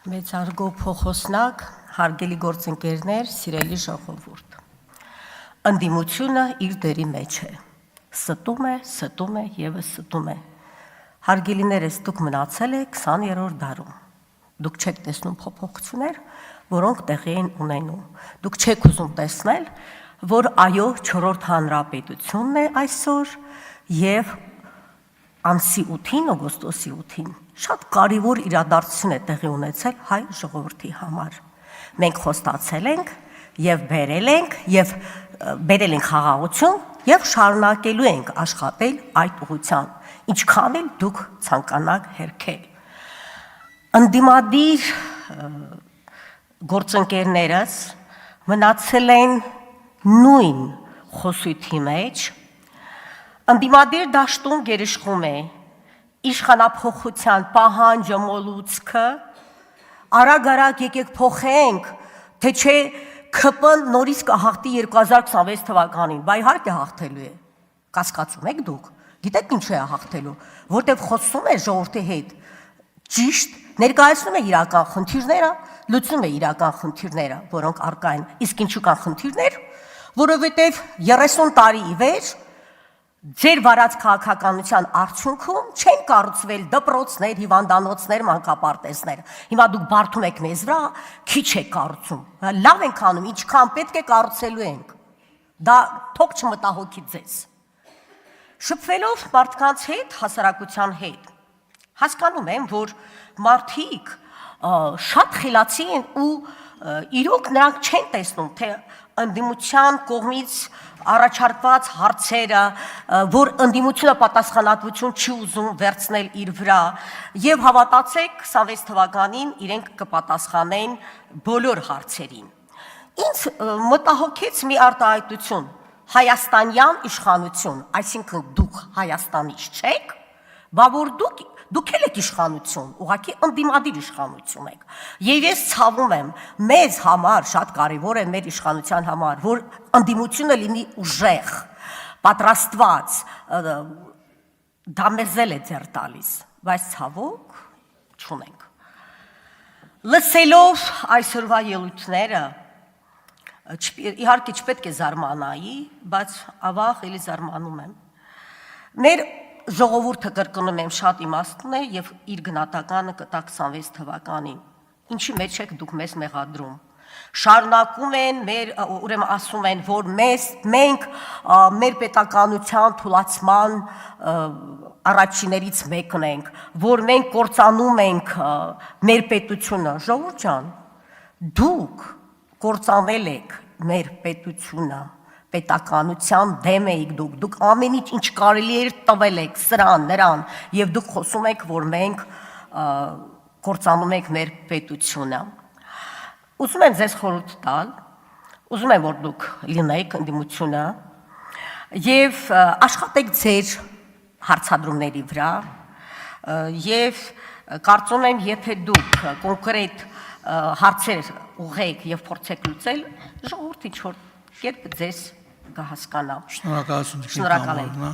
Մեծարգո փոխոսնակ, հարգելի գործընկերներ, սիրելի ժողովուրդ։ Ընդդիմությունը իր դերի մեջ է։ Ստում է եւս ստում է։ Հարգելիներս, դուք մնացել եք 20-րդ դարում։ Դուք չեք տեսնում փոփոխություններ, որոնք տեղի են ունենում։ Դուք չեք ուզում տեսնել, որ այո, 4-րդ հանրապետությունն է այսօր եւ ամսի 8-ին, օգոստոսի 8-ին շատ կարևոր իրադարձություն է տեղի ունեցել հայ ժողովրդի համար։ Մենք խոստացել ենք եւ բերել ենք խաղաղություն եւ շարունակելու ենք աշխատել այդ ուղղությամբ, ինչքան էլ դուք ցանկանաք հերքել։ Ընդդիմադիր գործընկերներս մնացել են նույն խոսույթի մեջ։ Ընդդիմադիր դաշտում գերիշխում է իշխանափոխության պահանջը, մոլուցքը, արագ եկեք փոխենք, թե չէ ԿՊ-ն նորից կհաղթի 2026 թվականին, բա իհարկե հաղթելու է։ Կասկածում եք դուք։ Գիտեք ինչու է հաղթելու, որտեղ խոսում է ժողովրդի հետ, ճիշտ ներկայացնում է իրական խնդիրները, լուծում է իրական խնդիրները, որոնք առկա են։ Իսկ ինչու կան խնդիրներ, որովհետև 30 տարի ի վեր ձեր վարած քաղաքականության արդյունքում չեն կառուցվել դպրոցներ, հիվանդանոցներ, մանկապարտեզներ։ Հիմա դուք բարդում եք մեզ վրա, քիչ եք կառուցում։ Լավ ենք անում, ինչքան պետք է կառուցելու ենք։ Դա թող չմտահոգի ձեզ։ Շփվելով մարդկանց հետ, հասարակության հետ, հասկանում եմ, որ մարդիկ շատ խելացի են ու իրոք նրանք չեն տեսնում, թե ընդդիմության կողմից առաջարկված հարցերը, որ ընդդիմությունը պատասխանատվություն չի ուզում վերցնել իր վրա, եւ հավատացեք 26 թվականին իրենք կպատասխանեն բոլոր հարցերին։ Ինձ մտահոգեց մի արտահայտություն՝ հայաստանյան իշխանություն, այսինքն դուք Հայաստանից չեք, բա որ դուք էլ եք իշխանություն, ուղղակի ընդդիմադիր իշխանություն եք։ Եվ ես ցավում եմ, մեզ համար շատ կարևոր է մեր իշխանության համար, որ ընդդիմությունը լինի ուժեղ, պատրաստված, դա մեզ էլ է ձեռ տալիս, բայց ցավոք չունենք։ Լսելով այսօրվա ելույթները, իհարկե չպետք է զարմանայի, բայց ավաղ էլի զարմանում եմ։ Մեր ժողովուրդը, կրկնում եմ, շատ իմաստուն է եւ իր գնահատականը կտա 26 թվականին։ Ինչի մեջ եք դուք մեզ մեղադրում։ Շարունակում են ուրեմն ասում են, որ մենք մեր պետականության թուլացման առաջիներից մեկն ենք, որ մենք կործանում ենք մեր պետությունը։ Ժողովուրդ ջան, դուք կործանել եք մեր պետությունը, պետականության դեմ էիք դուք ամեն ինչ կարելի էր տվել եք սրան, նրան, եւ դուք խոսում եք, որ մենք կործանում ենք մեր պետությունը։ Ուզում եմ ձեզ խորհուրդ տալ, ուզում եմ, որ դուք լինեք ընդդիմությունը եւ աշխատեք ձեր հարցադրումների վրա եւ կարծում եմ, եթե դուք կոնկրետ հարցեր ուղղեք եւ փորձեք լուծել, ժողովուրդը ինչ որ կերպ ձեզ կհասկանա։ Շնորհակալություն։ Շնորհակալ եմ։